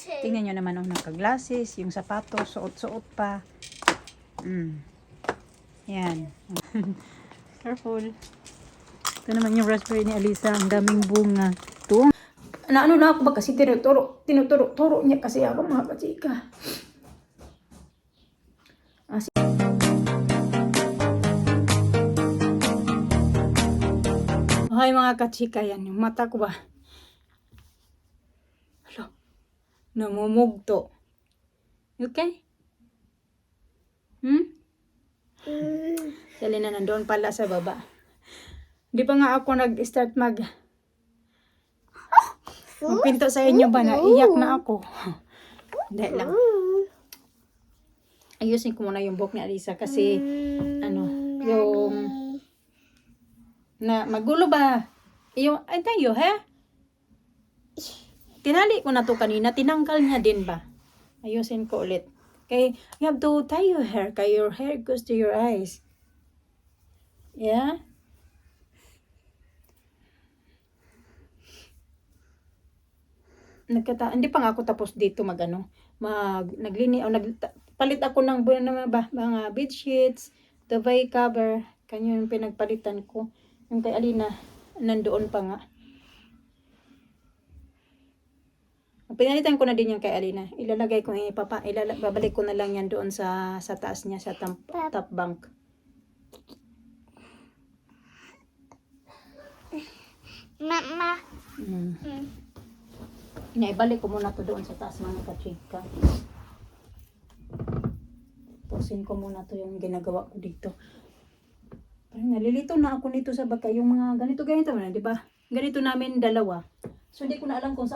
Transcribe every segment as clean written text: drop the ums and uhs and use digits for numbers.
Tingnan nyo naman, naka-glasses, yung sapatos, suot-suot pa. Yan. Careful. Ito naman yung raspberry ni Alisa. Ang daming bunga. Ito. Ano na ako ba kasi tinuturo niya kasi ako mga kachika. Hi mga kachika, yan yung mata ko ba? Hello. Namumugto. Okay? Dali na nandoon pala sa baba. Di pa nga ako nag-start magpinto sa inyo ba na iyak na ako. Hindi lang. Ayusin ko muna yung buhok ni Alisa kasi yung na magulo ba? Yung tayo ha? Tinali ko na to kanina, tinanggal niya din ba? Ayusin ko ulit. Okay, you have to tie your hair, kaya your hair goes to your eyes. Yeah? Hindi pa nga ako tapos dito palit ako ng mga bed sheets, duvet cover, kanya yung pinagpalitan ko. Yung kay Alina, nandoon pa nga. Pinalitan ko na din yung kay Alina. Ilalagay ko babalik ko na lang yan doon sa taas niya, sa top bunk. Mama. Inaibalik ko muna to doon sa taas mga kachika. Pusin ko muna to yung ginagawa ko dito. Parang nalilito na ako nito sa baka. Yung mga ganito na, di ba? Ganito namin dalawa. So hindi ko na alam kung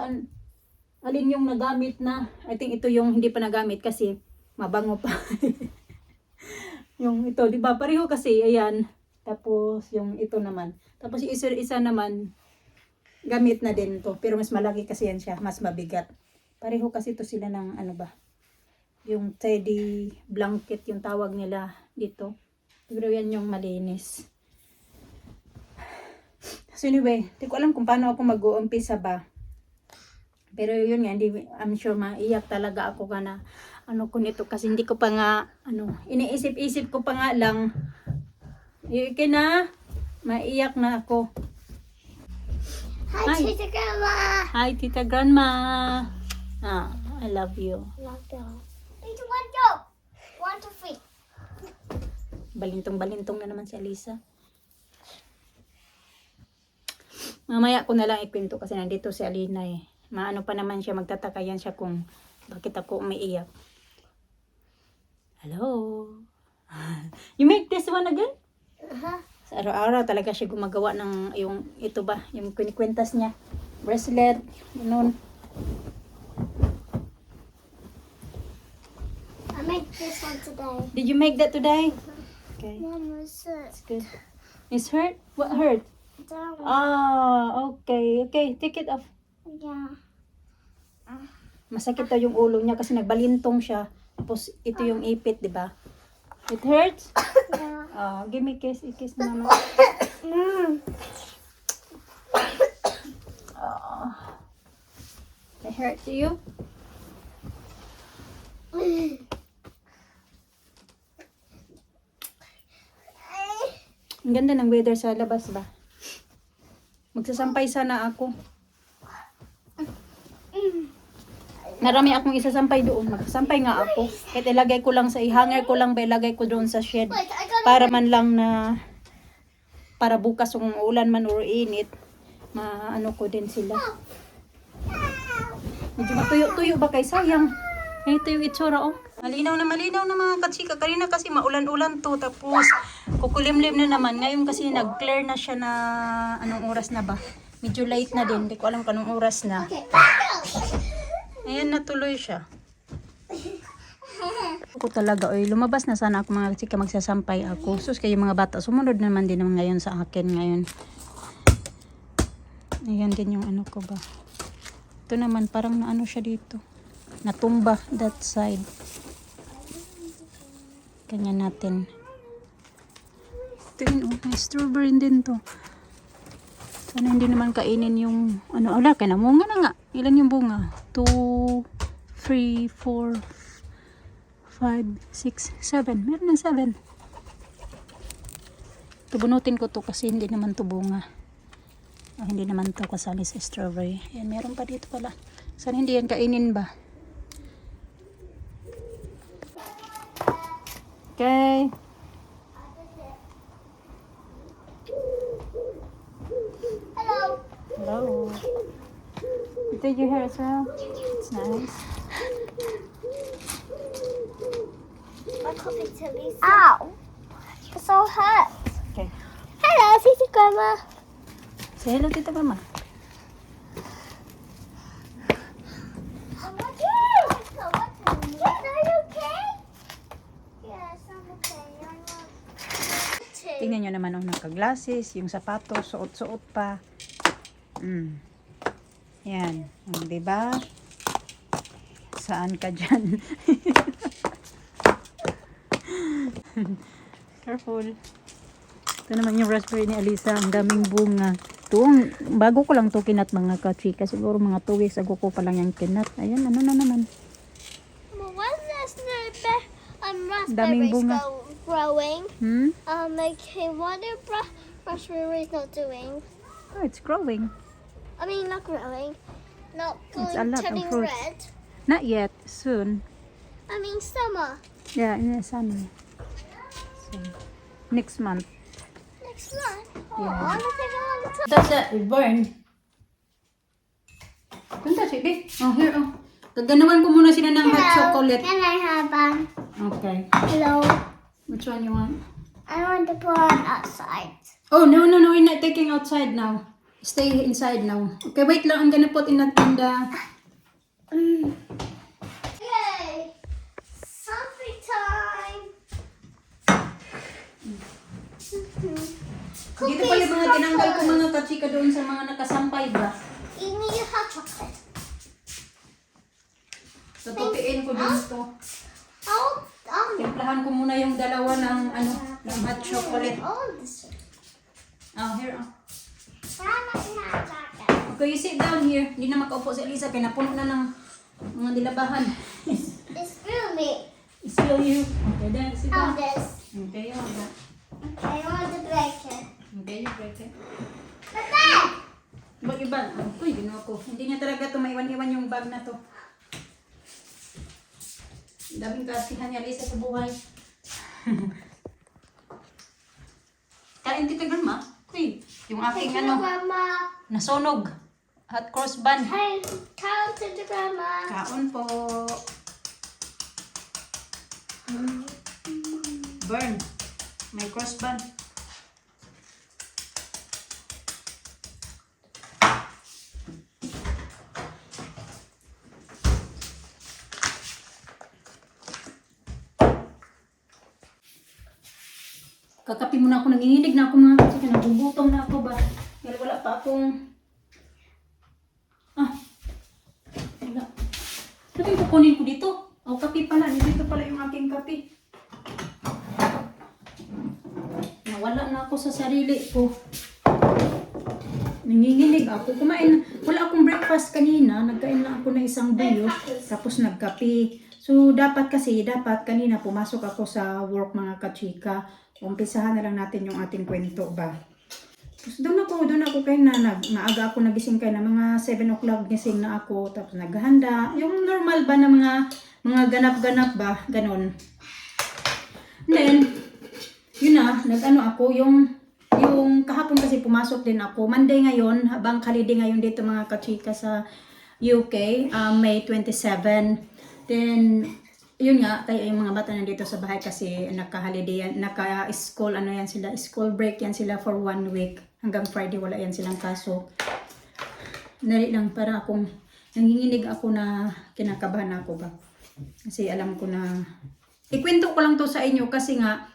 alin yung nagamit na. I think ito yung hindi pa nagamit kasi mabango pa. Yung ito, di ba? Pareho kasi, ayan. Tapos yung ito naman. Tapos yung isa naman, gamit na din to. Pero mas malaki kasi yan siya. Mas mabigat. Pareho kasi to sila ng yung teddy blanket yung tawag nila dito. Pero yan yung malinis. So anyway, hindi ko alam kung paano ako mag-uumpisa ba. Pero yun nga, I'm sure maiyak talaga ako na ko nito kasi hindi ko pa nga, iniisip-isip ko pa nga lang. Okay na, maiyak na ako. Hi, Tita Grandma. Hi, Tita Grandma. I love you. Love you. 1, 2, 3. Balintong-balintong na naman si Alisa. Mamaya ko na lang ipinto kasi nandito si Alina eh. Maano pa naman siya, magtataka yan siya kung bakit ako umiiyak. Hello. You make this one again? Sa araw-araw talaga siya gumagawa ng yung ito ba, yung kinikwentas niya. Bracelet, ganun. I made this one today. Did you make that today? Okay. Mom, was it? It's good. It's hurt? What hurt? Down. Okay. Okay, take it off. Yeah. Masakit daw yung ulo niya kasi nagbalintong siya. Tapos ito yung ipit, di ba? It hurts? Yeah. Give me a kiss. I-kiss mama. It hurt to you? Ang ganda ng weather sa labas ba? Magsasampay sana ako. Marami akong isasampay doon. Magsasampay nga ako. Kahit ilagay ko lang hanger ko lang ba, ilagay ko doon sa shed. Para man lang para bukas kung ulan man or init, ko din sila. Medyo matuyo-tuyo ba kay sayang. Ito yung itsura malinaw na mga katsika. Kanina kasi maulan-ulan to. Tapos kukulimlim na naman. Ngayon kasi nag-clear na siya na anong oras na ba. Medyo late na din. Hindi ko alam kung anong oras na. Ayan, natuloy siya. Ako talaga, lumabas na sana ako mga katsika, magsasampay ako. Sus kayo mga bata, sumunod naman din naman ngayon sa akin ngayon. Ayan din yung ko ba. Ito naman, parang siya dito. Natumba, that side. Kanya natin. Ito yun, may strawberry din to. Sana hindi naman kainin yung, wala ka na, bunga na nga. Ilan yung bunga? 2, 3, 4, 5, 6, 7. Meron ng 7. Tubunutin ko to kasi hindi naman to bunga. Hindi naman to kasali sa strawberry. Ayan, meron pa dito pala. Sana hindi yan kainin ba? Okay. Hello. Hello. Did you hear as well? It's nice. My coffee to Lisa. Ow. It's so hurt. Okay. Hello, Tita Grandma. Say hello, Tita Mama. Are you okay? Yes, I'm okay. Tingnan nyo naman ang naka-glasses, yung sapatos, suot-suot pa. Yan. Diba? Saan ka dyan? Careful. Ito naman yung raspberry ni Alisa. Ang daming bunga. Ito, bago ko lang to kinat mga kachika. Siguro mga 2 weeks ago ko pa lang yung kinat. Ayan, ano na naman. Well, when there's no Daming raspberries bunga. growing, like, what are raspberries not doing? Oh, it's growing. I mean, not growing. Not It's a lot of turning fruits. red. Not yet. Soon. I mean, summer. Yeah, in the summer. So, next month. Next month. Oh, Yeah. I don't think I want to. That's it. It burned. Punta, sige. Oh, here, oh. Gaganawan ko muna sila ng hot chocolate. Can I have one? Okay. Hello. Which one you want? I want to put on outside. Oh, no, no, no. We're not taking outside now. Stay inside now. Okay, wait lang. I'm gonna put in the... Yay! Something time. Dito pa yung mga tinanggal ko mga kachika doon sa mga nakasampay ba? You need a hot chocolate. Tutupiin ko dito. Oh, Timplahan ko muna yung dalawa ng ano, ng hot chocolate. all this. Oh, here, oh. Grandma can have chocolate. Okay, you sit down here. Hindi na makaupo si Elisa. Pinapuno na ng mga dilabahan. It's really It's still you. Okay, then sit how down. this. Okay, you want that. I want to break it. Okay, you break it. But then, Ba't yung bag? Uy, ginawa ko. Hindi niya talaga to maiwan-iwan yung bag na to. Ang daming kasihan niya, Elisa, sa buhay. Kain tita Grandma. Uy, yung aking Thank you, ano, Grandma. nasunog. Hot cross bun. Hey, tell to the Grandma. Kaon po. Burn. May cross bun. Kakapi muna ako, nanginginig na ako mga kasi nagugutom na ako ba? Dahil wala pa akong... Wala. Sabi ko kunin ko dito. O, kape pala. Dito pala yung aking kape. Nawala na ako sa sarili ko. Nanginginig ako. Kumain. Wala akong breakfast kanina. Nagkain lang ako ng isang buyo. Tapos nagkape. So, dapat kanina pumasok ako sa work mga kachika. Umpisahan na lang natin yung ating kwento ba. Tapos doon ako kay maaga ako nagising kay na mga 7 o'clock gising na ako. Tapos naghahanda. Yung normal ba na mga ganap-ganap ba, ganon. Then, yun na, nag-ano ako, yung kahapon kasi pumasok din ako. Monday ngayon, habang holiday ngayon dito mga kachika sa UK, May 27. Then, yun nga, kaya yung mga bata nandito sa bahay kasi naka-holiday yan, naka-school, ano yan sila, school break yan sila for 1 week. Hanggang Friday wala yan silang kaso. Nari lang, para akong, nanginginig ako na kinakabahan ako ba. Kasi alam ko na, ikwento ko lang to sa inyo kasi nga,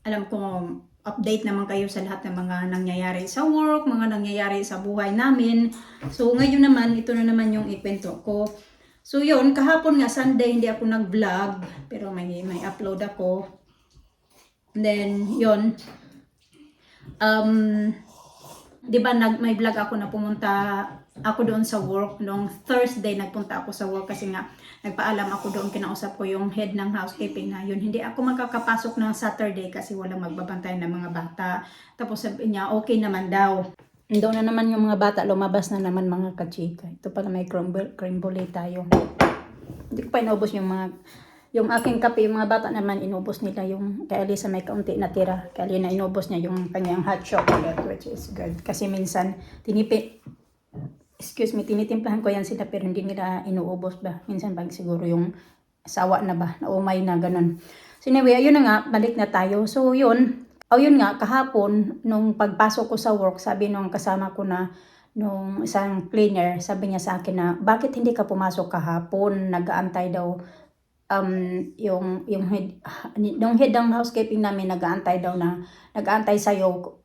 alam ko, update naman kayo sa lahat ng mga nangyayari sa work, mga nangyayari sa buhay namin. So ngayon naman, ito na naman yung ikwento ko. So yun, kahapon nga Sunday hindi ako nag-vlog, pero may upload ako. And then yun, 'di ba may vlog ako na pumunta ako doon sa work. Nung Thursday, nagpunta ako sa work kasi nga, nagpaalam ako doon, kinausap ko yung head ng housekeeping na yun. Hindi ako makakapasok ng Saturday kasi walang magbabantay ng mga bata. Tapos sabi niya, okay naman daw. Doon na naman yung mga bata, lumabas na naman mga kachika. Ito pala may creme brulee tayo. Hindi ko pa inubos yung aking kape, yung mga bata naman inubos nila yung, kay Alisa may kaunti na tira. Kaya Alina inubos niya yung kanyang hot chocolate, which is good. Kasi minsan, tinitimplahan ko yan sila pero hindi nila inuubos ba. Minsan pag siguro yung sawa na ba, naumay na ganun. So anyway, ayun na nga, balik na tayo. So yun nga, kahapon, nung pagpasok ko sa work, sabi nung kasama ko na, nung isang cleaner, sabi niya sa akin na, bakit hindi ka pumasok kahapon? Nag-aantay daw, yung head ng housekeeping namin, nag-aantay sa'yo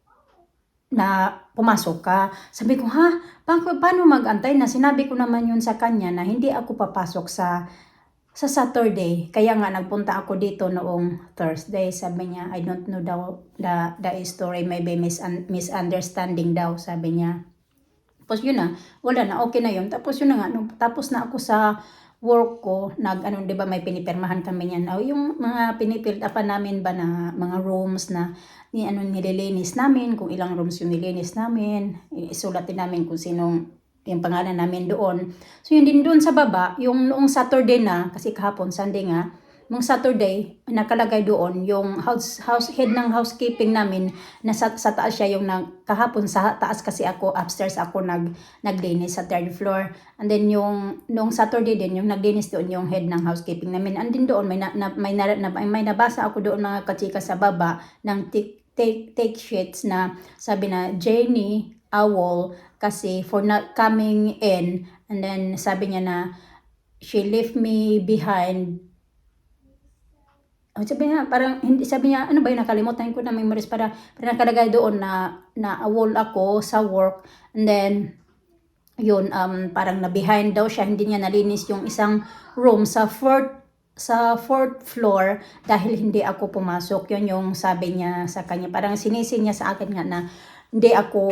na pumasok ka. Sabi ko, ha? Paano mag-antay na? Sinabi ko naman yun sa kanya na hindi ako papasok sa Saturday. Kaya nga nagpunta ako dito noong Thursday. Sabi niya, I don't know daw the story, maybe misunderstanding daw, sabi niya. Tapos yun na, wala na, okay na yun. Tapos yun na nga, nung tapos na ako sa work ko, di ba may pinipirmahan kami niyan. Yung mga pinipild upan namin ba na mga rooms na nililinis namin, kung ilang rooms yung nilinis namin, isulatin namin kung sinong yung pangalan namin doon. So yun din doon sa baba, yung noong Saturday na, kasi kahapon, Sunday nga, nung Saturday, nakalagay doon yung head ng housekeeping namin, sa taas siya yung kahapon sa taas kasi ako, upstairs ako naglinis sa third floor. And then nung Saturday din, yung naglinis doon yung head ng housekeeping namin. And then doon, may nabasa ako doon mga kachika sa baba ng take sheets na sabi na Jenny Owl kasi for not coming in. And then sabi niya na she left me behind. Sabi niya, ano ba yun, nakalimutan ko na memories para nakalagay doon na awol ako sa work. And then, yun, parang na behind daw siya, hindi niya nalinis yung isang room sa fourth floor dahil hindi ako pumasok. Yun yung sabi niya sa kanya. Parang sinisi niya sa akin nga na hindi ako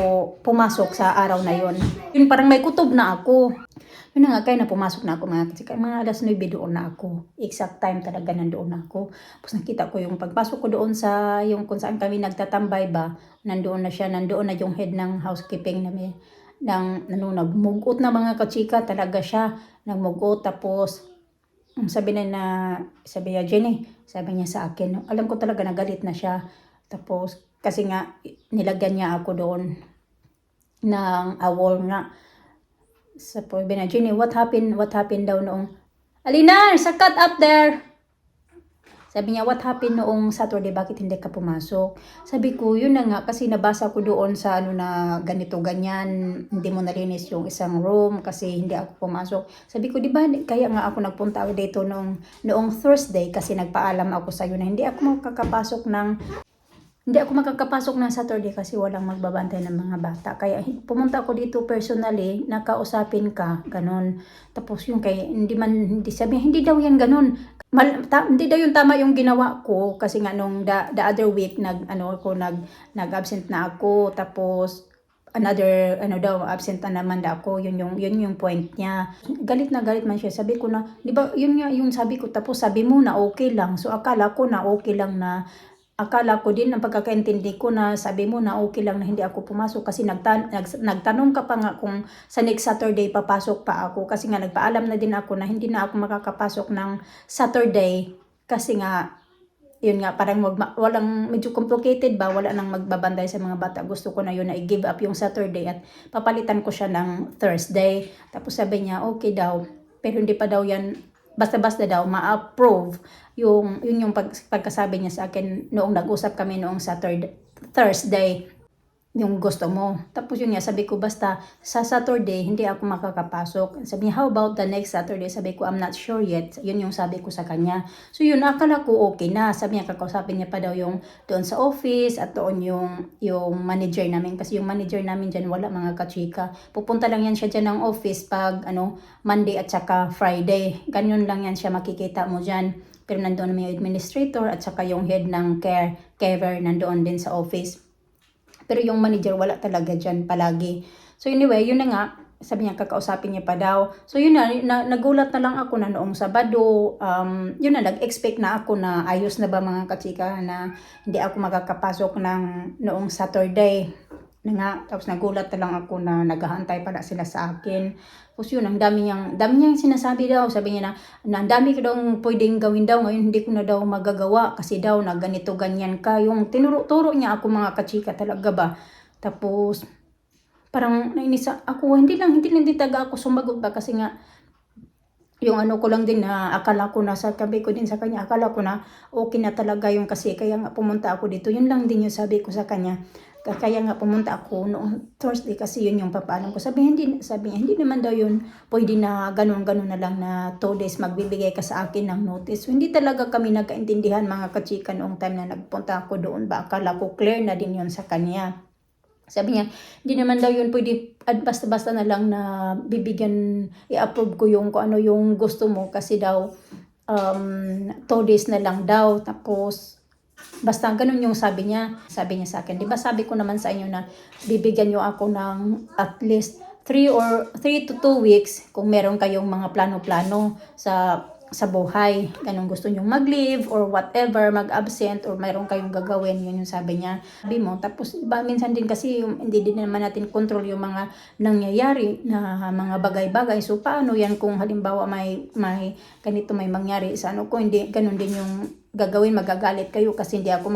pumasok sa araw na yun. Yun, parang may kutob na ako. Yun na nga, kaya na pumasok na ako mga alas 9 doon na ako. Exact time talaga nandoon na ako. Tapos nakita ko yung pagpasok ko doon sa yung kung saan kami nagtatambay ba, nandoon na siya, nandoon na yung head ng housekeeping namin. Nagmugot na mga kachika talaga siya. Nagmugot tapos sabi niya, Jenny, sabi niya sa akin, alam ko talaga nagalit na siya. Tapos kasi nga nilagyan niya ako doon ng awol nga. Sabi na, Jenny, what happened daw noong, Alina, sakat up there. Sabi niya, what happened noong Saturday, bakit hindi ka pumasok? Sabi ko, yun na nga, kasi nabasa ko doon sa na ganito, ganyan, hindi mo nalinis yung isang room kasi hindi ako pumasok. Sabi ko, di ba, kaya nga ako nagpunta dito noong Thursday kasi nagpaalam ako sa'yo na hindi ako makakapasok ng Saturday kasi walang magbabantay ng mga bata. Kaya pumunta ako dito personally, nakausapin ka, ganun. Tapos yung hindi daw yan ganun. Hindi daw yung tama yung ginawa ko kasi nga nung the other week nag-absent na ako. Tapos another absent na naman ako. Yun yung point niya. Galit na galit man siya. Sabi ko na, di ba yun nga yung sabi ko. Tapos sabi mo na okay lang. So akala ko na okay lang na. Akala ko din, ang pagkakaintindi ko na sabi mo na okay lang na hindi ako pumasok kasi nagtanong ka pa nga kung sa next Saturday papasok pa ako kasi nga nagpaalam na din ako na hindi na ako makakapasok ng Saturday kasi nga yun nga parang walang medyo complicated ba, wala nang magbabanday sa mga bata. Gusto ko na yun na i-give up yung Saturday at papalitan ko siya ng Thursday. Tapos sabi niya okay daw pero hindi pa daw yan basta-basta daw ma-approve yung pagkasabi niya sa akin noong nag-usap kami noong Thursday yung gusto mo. Tapos yun nga, sabi ko basta sa Saturday hindi ako makakapasok. Sabi niya, how about the next Saturday? Sabi ko, I'm not sure yet. Yun yung sabi ko sa kanya. So yun, akala ko okay na. Sabi niya, kakausapin niya pa daw yung doon sa office at doon yung manager namin. Kasi yung manager namin dyan, wala mga kachika. Pupunta lang yan siya dyan ng office pag Monday at saka Friday. Ganyan lang yan siya, makikita mo dyan. Pero nandoon naman yung administrator at saka yung head ng carer nandoon din sa office. Pero yung manager wala talaga dyan palagi. So anyway, yun na nga, sabi niya kakausapin niya pa daw. So yun nagulat na lang ako na noong Sabado, yun na, nag-expect na ako na ayos na ba mga kachika na hindi ako makakapasok ng noong Saturday. Na nga, tapos nagulat na lang ako na naghahantay pala sila sa akin. Tapos yun, ang dami niyang sinasabi daw. Sabi niya na ang dami ko daw pwedeng gawin daw. Ngayon hindi ko na daw magagawa kasi daw na ganito ganyan ka. Yung tinuro-turo niya ako mga kachika talaga ba. Tapos parang nainis ako, hindi lang din taga ako sumagot ba kasi nga yung ano ko lang din na akala ko na sabi ko din sa kanya, akala ko na okay na talaga yung kasi kaya nga pumunta ako dito. Yun lang din yung sabi ko sa kanya. Kaya nga pumunta ako noong Thursday kasi yun yung papaalam ko. Sabi niya, hindi naman daw yun pwede na ganun na lang na 2 days magbibigay ka sa akin ng notice. So, hindi talaga kami nagkaintindihan mga kachika noong time na nagpunta ako doon ba. Akala ko clear na din yun sa kanya. Sabi niya, hindi naman daw yun pwede basta-basta na lang na bibigyan, i-approve ko yung kung ano yung gusto mo kasi daw 2 days na lang daw. Tapos, basta ganun yung sabi niya sa akin. Di ba sabi ko naman sa inyo na bibigyan niyo ako ng at least 3 to 2 weeks kung meron kayong mga plano-plano sa buhay. Ganun gusto nyo mag-leave or whatever, mag-absent or mayroon kayong gagawin, yun yung sabi niya. Sabi mo, tapos iba minsan din kasi hindi din naman natin control yung mga nangyayari na mga bagay-bagay. So paano yan kung halimbawa may ganito may mangyari sa ano ko, hindi ganun din yung gagawin, magagalit kayo kasi hindi ako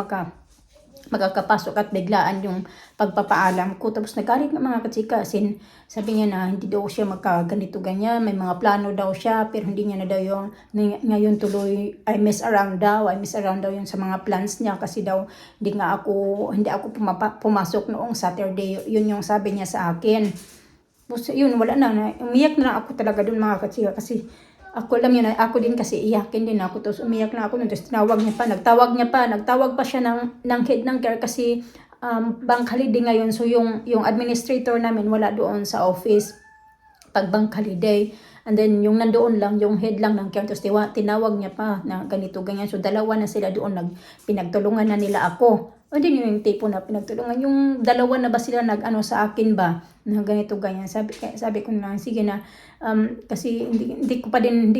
makakapasok at biglaan yung pagpapaalam ko. Tapos nagalit ng mga kachika. Sabi niya na hindi daw siya magkaganito ganyan. May mga plano daw siya pero hindi niya na daw yung ngayon tuloy I miss around daw yun sa mga plans niya kasi daw hindi ako pumasok noong Saturday. Yun yung sabi niya sa akin. Tapos yun, wala na. Umiyak na ako talaga dun mga kachika kasi ako alam niya na ako din kasi iyakin din ako. Tapos umiyak na ako. Tapos nagtawag pa siya ng head ng care kasi bank holiday ngayon. So yung administrator namin wala doon sa office pag bank holiday. And then yung nandoon lang, yung head lang ng care. Tapos tinawag niya pa na ganito ganyan. So dalawa na sila doon, pinagtulungan na nila ako. O din yung tipo na pinagtulungan. Yung dalawa na ba sila nag-ano sa akin ba? Na ganito ganyan. Sabi ko na, sige na. Kasi hindi ko pa din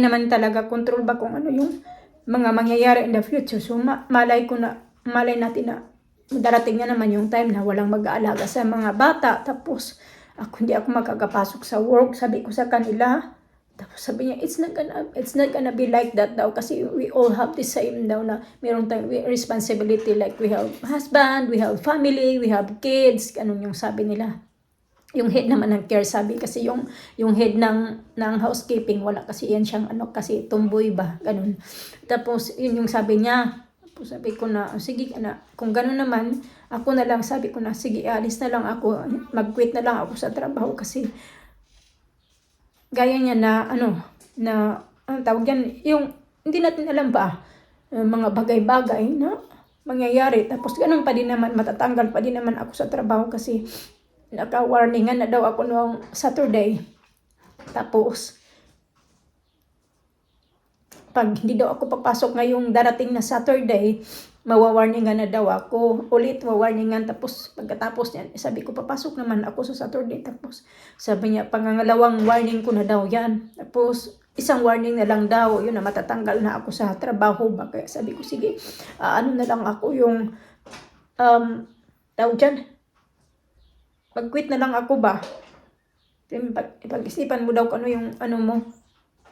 naman talaga control ba kung ano yung mga mangyayari in the future. So malay natin na darating na naman yung time na walang mag-aalaga sa mga bata. Tapos hindi ako makakapasok sa work. Sabi ko sa kanila. Tapos sabi niya, it's not gonna be like that daw kasi we all have the same daw na mayroong responsibility like we have husband, we have family, we have kids. Ganun yung sabi nila. Yung head naman ng care sabi kasi yung head ng housekeeping wala kasi yan siyang kasi tumboy ba, ganun. Tapos yun yung sabi niya. Tapos sabi ko na, sige na, kung ganun naman, ako na lang sabi ko na, sige, alis na lang ako, mag-quit na lang ako sa trabaho kasi gaya niya na ang tawag yan, yung hindi natin alam ba mga bagay-bagay na mangyayari. Tapos ganun pa din naman, matatanggal pa din naman ako sa trabaho kasi naka-warningan na daw ako noong Saturday. Tapos pag hindi daw ako papasok ngayong darating na Saturday, mawawarningan na daw ako. Ulit mawarningan. Tapos pagkatapos niyan, sabi ko papasok naman ako sa Saturday. Tapos sabi niya, pangangalawang warning ko na daw yan. Tapos isang warning na lang daw, yun na matatanggal na ako sa trabaho ba. Kaya sabi ko, sige, na lang ako yung tawag dyan, mag-quit na lang ako ba. Pag-isipan mo daw kung ano yung mo,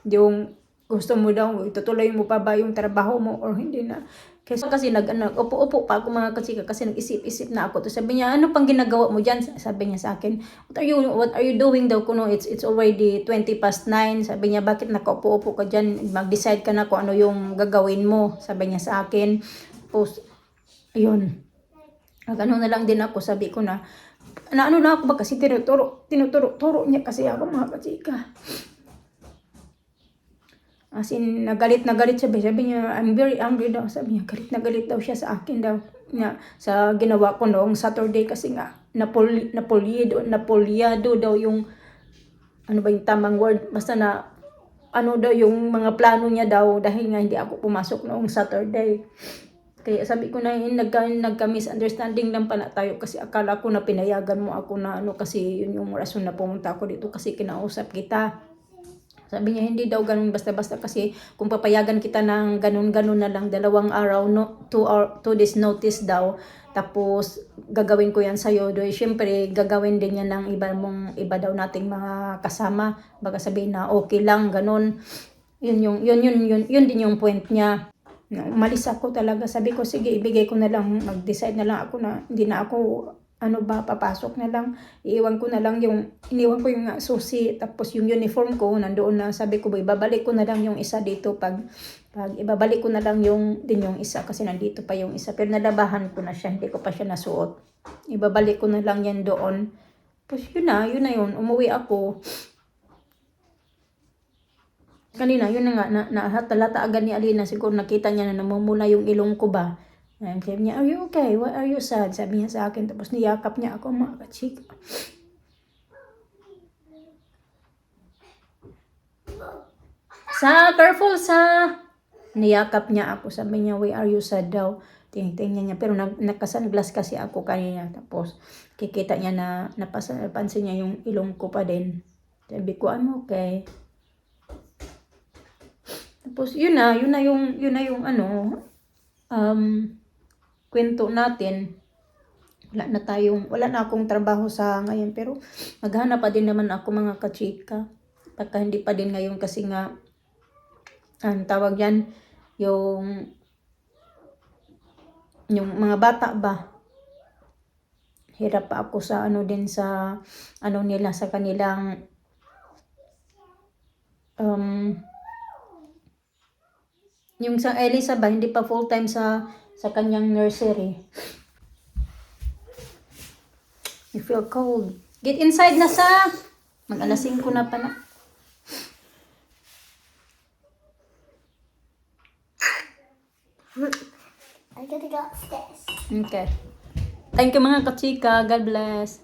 yung gusto mo daw, itutuloy mo pa ba yung trabaho mo or hindi na. Kasi upo-upo pa ako mga kasika kasi nag-isip-isip na ako. Sabi niya, ano pang ginagawa mo dyan? Sabi niya sa akin, what are you doing daw? Kuno, it's already 20:09. Sabi niya, bakit nakaupo-upo ka dyan? Mag-decide ka na kung ano yung gagawin mo. Sabi niya sa akin. Tapos, ayun. Ano na lang din ako, sabi ko na ano na ako ba kasi tinuturo niya kasi ako mga kasika. As in, nagalit siya. Sabi niya, I'm very angry daw. Sabi niya, galit daw siya sa akin daw. Sa ginawa ko noong Saturday kasi nga, napolyado daw yung, ano ba yung tamang word? Basta na, daw yung mga plano niya daw dahil nga hindi ako pumasok noong Saturday. Kaya sabi ko na nagka-misunderstanding lang pala tayo kasi akala ko na pinayagan mo ako na ano kasi yun yung rason na pumunta ako dito kasi kinausap kita. Sabi niya hindi daw ganun basta-basta kasi kung papayagan kita ng ganun-ganun na lang 2 araw, no, 2 days notice daw. Tapos gagawin ko yan sa'yo. Doy, syempre gagawin din yan ng iba daw nating mga kasama. Baka sabihin na okay lang, ganun. Yun din yung point niya. Umalis ako talaga. Sabi ko, sige, ibigay ko na lang. Mag-decide na lang ako na hindi na ako, papasok na lang. Iniwan ko yung susi. Tapos yung uniform ko, nandoon na. Sabi ko, ibabalik ko na lang yung isa dito. Pag ibabalik ko na lang yung isa. Kasi nandito pa yung isa. Pero nalabahan ko na siya. Hindi ko pa siya nasuot. Ibabalik ko na lang yan doon. Tapos yun na yun. Umuwi ako. Kanina, yun na nga, nahatalata agad ni Alina, siguro nakita niya na namumula yung ilong ko ba. Sabi niya, are you okay? Why are you sad? Sabi niya sa akin, tapos niyakap niya ako, mga kachika. Careful sa! Niyakap niya ako, sabi niya, why are you sad daw? Tingnan niya, pero naka-sunglass kasi ako kanina, tapos kikita niya na napansin niya yung ilong ko pa din. Sabi ko, I'm okay. Tapos yun na yung kwento natin. Wala na akong trabaho sa ngayon, pero maghanap pa din naman ako, mga kachika. Pagka hindi pa din ngayon kasi nga ang tawag yan, yung mga bata ba, hirap pa ako sa nila sa kanilang yung sa Elisa ba, hindi pa full time sa kanyang nursery. You feel cold. Get inside na sa. Mag-alas 5 na pa na. I gotta go upstairs. Okay. Thank you, mga kachika. God bless.